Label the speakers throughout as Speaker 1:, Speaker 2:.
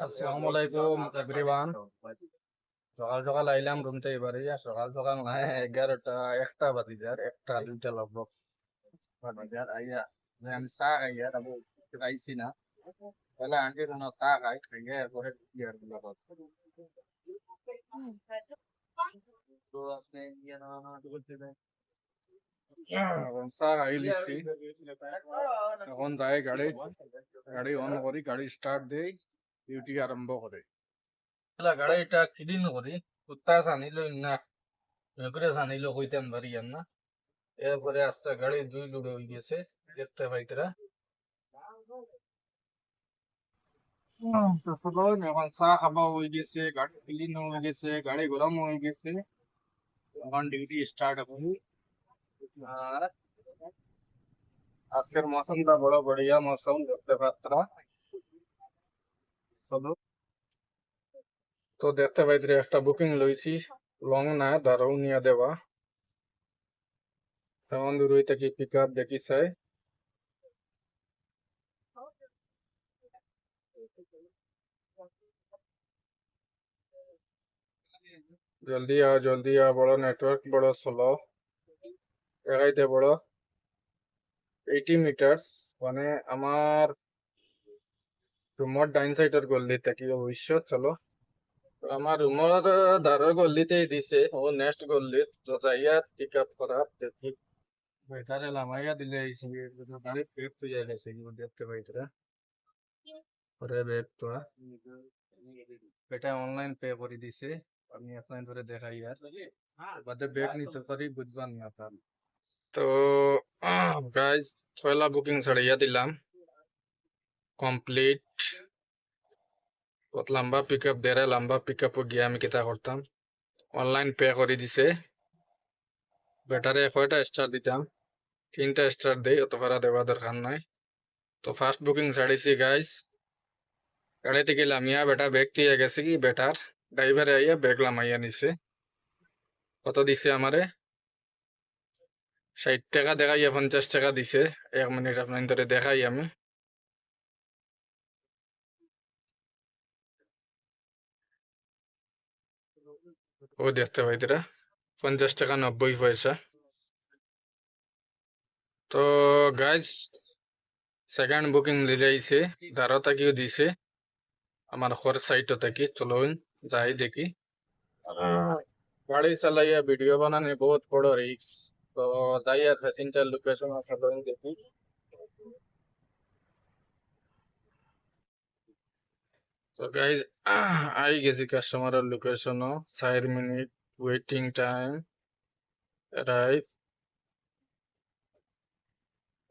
Speaker 1: আসসালামু আলাইকুম এভরিওয়ান। সকাল সকাল আইলাম রুম থেকে এবারে সকাল সকাল না 11টা 1টা বাজে যার 1টা 2টা লগভগ বাজে যার আইয়া আমি চা খাইয়া তারপর খাইছি না তাহলে আন্টি কোনো চা খাই খাইয়া এরপরে ইয়ার লগত তো আপনি চা খাই লিখছি এখন যাই গাড়ি গাড়ি অন করি গাড়ি স্টার্ট দেই ডিউটি আরম্ভ করে গাড়িটা ক্লিন করি কুত্তা সানিল না মেঘরে সানিল কইতাম পারিয়ান না এরপরে আস্তে গাড়ি দুই লুড়ে হয়ে গেছে দেখতে পাইতরা এখন চা খাবা হয়ে গেছে গাড়ি ক্লিন হয়ে গেছে গাড়ি গরম হয়ে গেছে এখন ডিউটি স্টার্ট করি আর আজকের মৌসুমটা বড় বড়িয়া মৌসুম দেখতে পাত্রা চলো তো দেখতে পাইতরে একটা বুকিং লইছি লং না দাঁড়াও নিয়ে দেওয়া তেমন দূর হইতে কি পিক আপ দেখি চাই জলদি আ বড় নেটওয়ার্ক বড় স্লো এগাইতে বড় 80 মিটার্স মানে আমার রুমর ডাইন সাইডের গল্লি থেকে অবশ্য চলো আমার রুমর ধারের গল্লিতেই দিছে ও নেক্সট গল্লিত যাইয়া পিক আপ করা দেখি বেটারে লামাইয়া দিলে গাড়ি পেক তো যাই গেছে দেখতে পাইতরা পরে ব্যাগ তো এটা অনলাইন পে করে দিছে আমি অফলাইন করে দেখাই আর বাদে ব্যাগ নিতে পারি বুঝবান না তার তো গাইজ পয়লা বুকিং ছাড়িয়া দিলাম কমপ্লিট লম্বা পিক আপ দেরে লম্বা পিক আপ গিয়ে আমি কিতা করতাম অনলাইন পে করে দিছে বেটারে কয়টা স্টার দিতাম 3টা স্টার দেই অত ভাড়া দেওয়া দরকার নাই তো ফার্স্ট বুকিং ছাড়িছি গাইজ গাড়িতে গেলাম ইয়া বেটা ব্যাগ দিয়ে গেছে কি বেটার ড্রাইভারে আইয়া ব্যাগ লামাইয়া নিছে কত দিছে আমারে 60 টাকা দেখাইয়া 50 টাকা দিছে 1 মিনিট আপনার ধরে দেখাই আমি ও দেখতে পাইতরা 50 টাকা 90 পয়সা তো গাইজ সেকেন্ড বুকিং দিলাইছে 12 টাকিও দিছে আমার খর সাইট থেকে চলো যাই দেখি গাড়ি চালাইয়া ভিডিও বানানো বহুত বড় রিক্স তো যাই আর প্যাসেঞ্জার লোকেশন আসলে দেখি তো গাইজ আই গেছি কাস্টমারের লোকেশন 4 মিনিট ওয়েটিং টাইম রাইট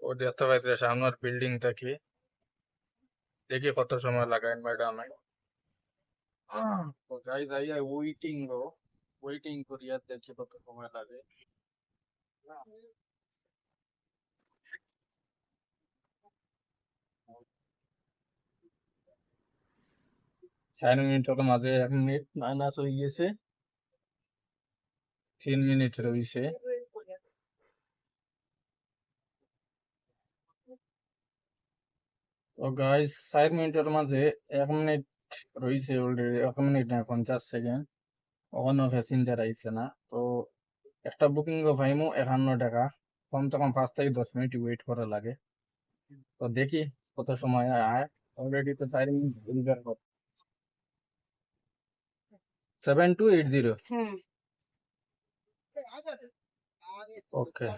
Speaker 1: ও দেখতে পাইতেছে সামনের বিল্ডিং থেকে দেখি কত সময় লাগাই ম্যাডাম তো গাইজ আইয়া ওয়েটিং করিয়া দেখি কত সময় লাগে 4 মিনিটের মাঝে 1 মিনিট মাইনাস হয়ে গেছে 3 মিনিট রয়েছে তো গাইজ 4 মিনিটের মাঝে 1 মিনিট রয়েছে অলরেডি 1 মিনিট না 50 সেকেন্ড ওখানেও প্যাসেঞ্জার আইছে না তো একটা বুকিং পাইমু 51 টাকা কমসে কম 5 থেকে 10 মিনিট ওয়েট করা লাগে তো দেখি কত সময় আয় অলরেডি তো 4 মিনিট 7280 ওকে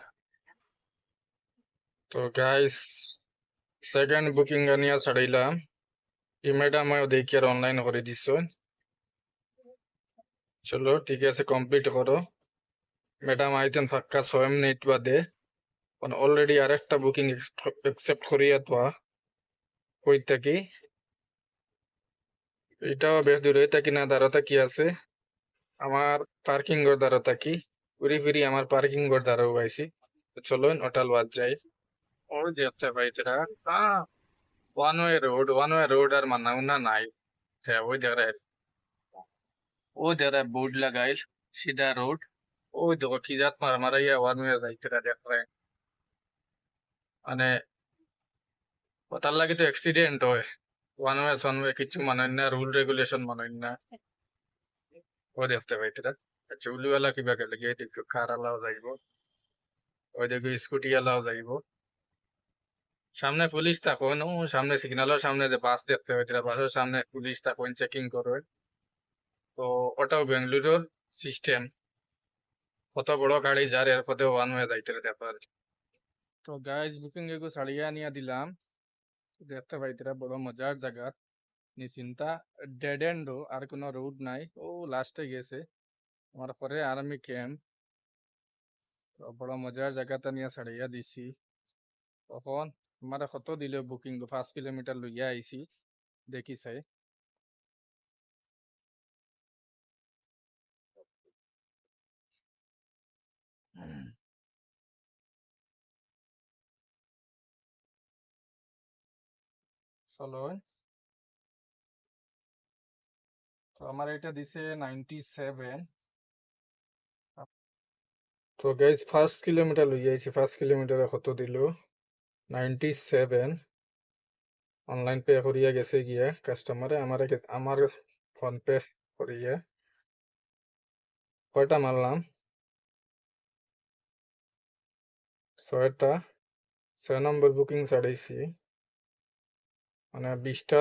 Speaker 1: তো গাইস সেকেন্ড বুকিং আনিয়া ছাড়াইলাম এই ম্যাডাম দেখি আর অনলাইন করে দিছ চলো ঠিক আছে কমপ্লিট করো ম্যাডাম আইছেন ফাক্কা 6 মিনিট বাদে অলরেডি আরেকটা বুকিং একসেপ্ট করিয়া তো কই থাকি এটাও বেশ দূরে থাকি না দাঁড়াতা কি আছে আমার পার্কিং ঘর দাঁড়াতা কি ঘুরি ফিরি আমার পার্কিং ঘর দাঁড়াও পাইছি চলো হোটেল বাদ যাই ও দেখতে পাইতরা ওয়ান ওয়ে রোড আর মানাউনা নাই হ্যাঁ ওই দেখে बोर्ड लगाइल सीधा रोड ওই দেখো কি জাত মারাইয়া ওয়ান ওয়ে যাইতরা দেখ মানে ওটার লাগে তো অ্যাক্সিডেন্ট হয় ওয়ান ওয়ে সনওয়ে কিছু মানেন না, রুল রেগুলেশন মানেন না। ও দেখতে পাইতরা আচ্ছা উলিওয়ালা কিবা গেলে গিয়ে দেখো কার আলাও যাইব, ওই দেখো স্কুটি আলাও যাইব। সামনে পুলিশ থাকুন, ও সামনে সিগন্যালের সামনে যে বাস দেখতে পাইতরা, বাসের সামনে পুলিশ থাকুন, চেকিং করবে। তো ওটাও বেঙ্গালুরুর সিস্টেম, কত বড় গাড়ি যার এর পথে ওয়ান ওয়ে যাইতে ব্যাপার। তো গাইজ বুকিং এগো ছাড়িয়া নিয়া দিলাম, দেখতে পাইতরা বড় মজার জায়গা, নিশ্চিন্তা ডেড এন্ড, আর কোনো রোড নাই, ও লাস্টে গেছে আমার পরে আর্মি ক্যাম্প। তো বড় মজার জায়গাটা নিয়ে ছাড়িয়া দিছি। তখন আমার কত দিলে বুকিং 5 কিলোমিটার লইয়া আইছি, দেখি চাই। চলো, তো আমার এটা দিছে 97। তো গাইজ 1 কিলোমিটার লইয়া আইছি, 5 কিলোমিটারে কত দিল 97। অনলাইন পে করিয়া গেছে গিয়া কাস্টমারে আমার ফোন পে করিয়া। কয়টা মারলাম? 6টা। 6 নম্বর বুকিং ছাড়াইছি, মানে 20টা,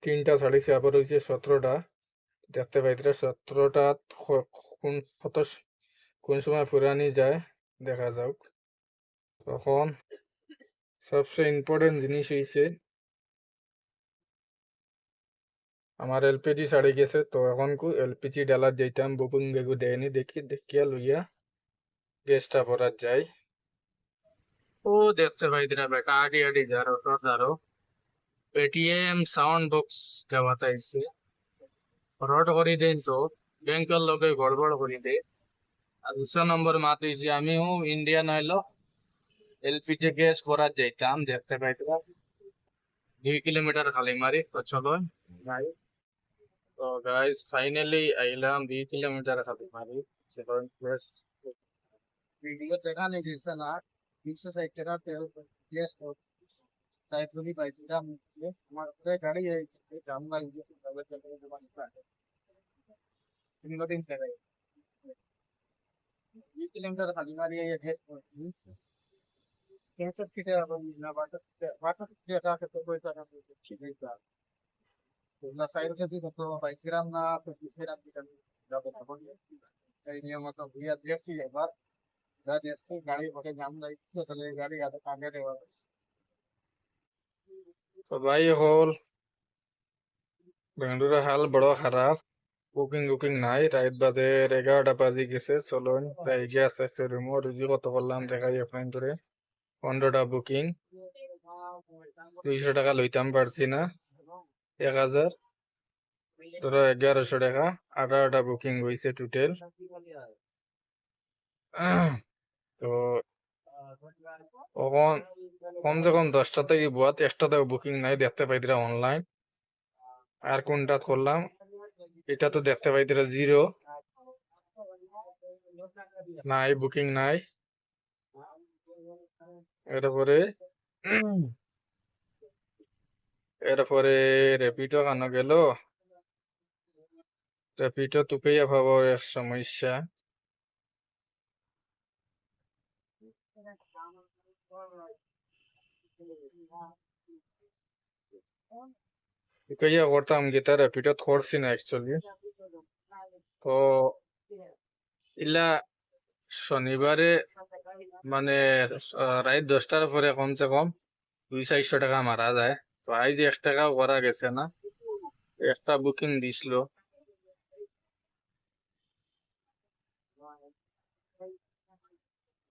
Speaker 1: 3টা ছাড়াইছি, আবার হয়েছে 17টা। দেখতে পাইতরা 17টা কোন কত কোন সময় ফুরানি যায় দেখা যাক। তখন সবচেয়ে ইম্পর্টেন্ট জিনিস হইছে আমার এলপিজি ছাড়ি গেছে। তো এখন কু এলপিজি ডালার যাইতাম, বুকিং বেগু দেয়নি, দেখি দেখিয়া লইয়া গ্যাসটা ভরার যাই। ও দেখতে পাইতরা বেটা আডি আডি যারো তো যারো পেটিএম সাউন্ড বক্স দেওয়াতে আইছে, রড করি দেন তো ব্যাংকের লগে গড়বড় করি দে। আর 200 নম্বর মাতিছি, আমিও ইন্ডিয়ান হইলো এলপিজি গ্যাস ভরার যাইতাম, দেখতে পাইতরা 2 কিলোমিটার খালি মারি। তো চলো ভাই, তো গাইস ফাইনালি আইলাম 2 কিলোমিটার খালি মারি। সেভেন প্লাস ভিডিও দেখা নেই দিছে না, 260 টাকা তেল গ্যাস সাইক্লোনি পাইছিলাম। আমার গাড়ি জাম লাগিয়েছে, তবে তিন দিন থেকে 2 কিলোমিটার খালি মারি গ্যাস করছি। ক্যান্সার ফিটে না বাটার বাটার ফিটে তো পয়সা ঠিক আছে না, সাইড যদি কত বাইকিরাম না তো ফিরাম দিতাম যাব তখন। এই নিয়ম মতো ভুইয়া দিয়েছি এবার, যা দিয়েছি গাড়ি ওকে জাম লাগছে, তাহলে গাড়ি এত আগে দেওয়া হয়েছে। তো ভাই হল বেঙ্গালুরুর হাল বড় খারাপ, বুকিং বুকিং নাই, রাত বাজে 11টা বাজি গেছে। চলুন যাই গিয়ে আস্তে আস্তে রুমও রুজি কত করলাম দেখাই অফলাইন ধরে। 15টা বুকিং, 200 টাকা লইতাম পারছি না, 1000 ধরো 1100 টাকা, 18টা বুকিং হয়েছে টোটাল। তো তখন কমসে কম 10টা থেকে বুয়াত, একটাতেও বুকিং নাই, দেখতে পাইতিরা অনলাইন। আর কোনটা করলাম এটা তো দেখতে পাইতিরা জিরো, নাই বুকিং নাই। এরপরে এরপরে র্যাপিডো কেন গেল, র্যাপিডো তুকেইয়া ভাবো এক সমস্যা। তুকেইয়া করতাম গীতা, র্যাপিডো করছি না অ্যাকচুয়ালি। তো ইলা শনিবারে মানে রাত 10টার পরে কমসে কম 200-400 টাকা মারা যায়। তো আজ 1 টাকাও করা গেছে না, একটা বুকিং দিছিল,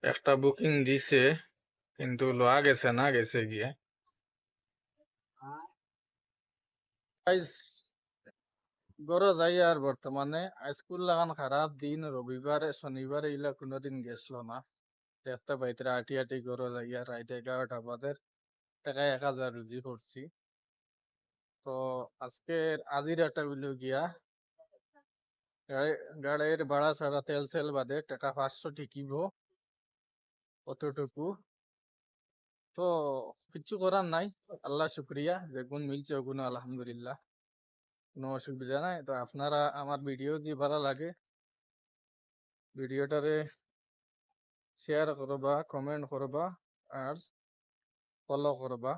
Speaker 1: একটা বুকিং দিছে কিন্তু লওয়া গেছে না, গেছে গিয়ে। গাইস গড় যাই আর বর্তমানে স্কুল লাগান খারাপ দিন, রবিবারে শনিবারে ইলা কোনোদিন গেছিল না। দেখতে পাইতরা আটি আটি গড় যাই আর রাত 11টা বাজে টাকা 1000 রুজি করছি। তো আজকে আজির একটা হইল গিয়া গাড়ির ভাড়া ছাড়া তেল সেল বাদে টাকা 500 টিকিব, অতটুকু। তো কিচ্ছু করার নাই, আল্লাহ শুক্রিয়া, যে গুণ মিলছে ওগুণ আলহামদুলিল্লাহ, কোনো অসুবিধা নাই। তো আপনারা আমার ভিডিও যদি ভালো লাগে ভিডিওটারে শেয়ার করবা, কমেন্ট করবা আর ফলো করবা।